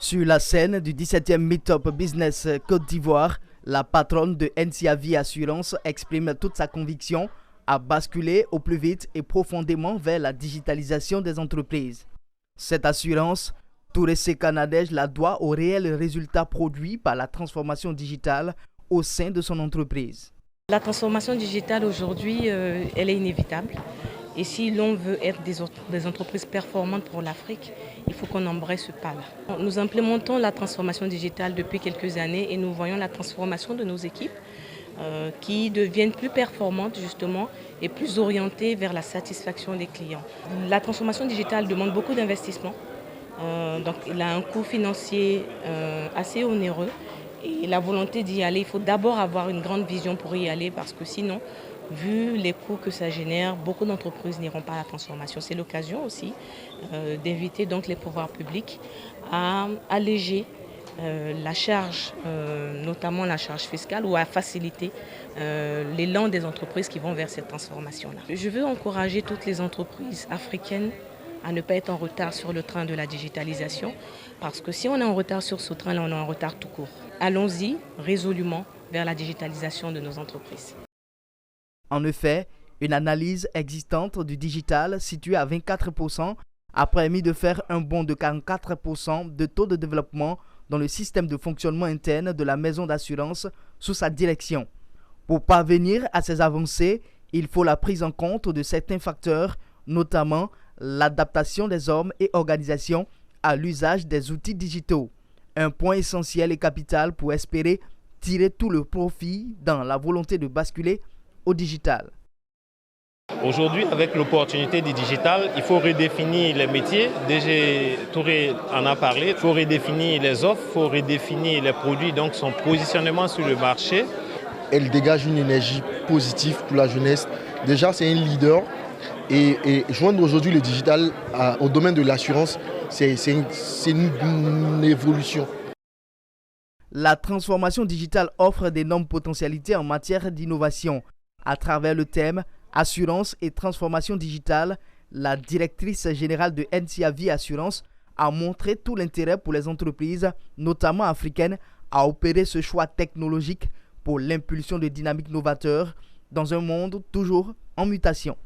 Sur la scène du 17e Meetup Business Côte d'Ivoire, la patronne de NCA Vie Assurance exprime toute sa conviction à basculer au plus vite et profondément vers la digitalisation des entreprises. Cette assurance, Touré Canadège la doit aux réels résultats produits par la transformation digitale au sein de son entreprise. La transformation digitale aujourd'hui, elle est inévitable. Et si l'on veut être des entreprises performantes pour l'Afrique, il faut qu'on embraye ce pas-là. Nous implémentons la transformation digitale depuis quelques années et nous voyons la transformation de nos équipes qui deviennent plus performantes justement et plus orientées vers la satisfaction des clients. La transformation digitale demande beaucoup d'investissement, donc il a un coût financier assez onéreux. Et la volonté d'y aller, il faut d'abord avoir une grande vision pour y aller parce que sinon, vu les coûts que ça génère, beaucoup d'entreprises n'iront pas à la transformation. C'est l'occasion aussi d'inviter donc les pouvoirs publics à alléger la charge, notamment la charge fiscale, ou à faciliter l'élan des entreprises qui vont vers cette transformation-là. Je veux encourager toutes les entreprises africaines à ne pas être en retard sur le train de la digitalisation, parce que si on est en retard sur ce train-là, on est en retard tout court. Allons-y résolument vers la digitalisation de nos entreprises. En effet, une analyse existante du digital située à 24% a permis de faire un bond de 44% de taux de développement dans le système de fonctionnement interne de la maison d'assurance sous sa direction. Pour parvenir à ces avancées, il faut la prise en compte de certains facteurs, notamment l'adaptation des hommes et organisations à l'usage des outils digitaux. Un point essentiel et capital pour espérer tirer tout le profit dans la volonté de basculer au digital. Aujourd'hui, avec l'opportunité du digital, il faut redéfinir les métiers. DG Touré en a parlé. Il faut redéfinir les offres, il faut redéfinir les produits, donc son positionnement sur le marché. Elle dégage une énergie positive pour la jeunesse. Déjà, c'est un leader. Et joindre aujourd'hui le digital au domaine de l'assurance, c'est une évolution. La transformation digitale offre d'énormes potentialités en matière d'innovation. À travers le thème Assurance et transformation digitale, la directrice générale de NCA Vie Assurance a montré tout l'intérêt pour les entreprises, notamment africaines, à opérer ce choix technologique pour l'impulsion de dynamiques novateurs dans un monde toujours en mutation.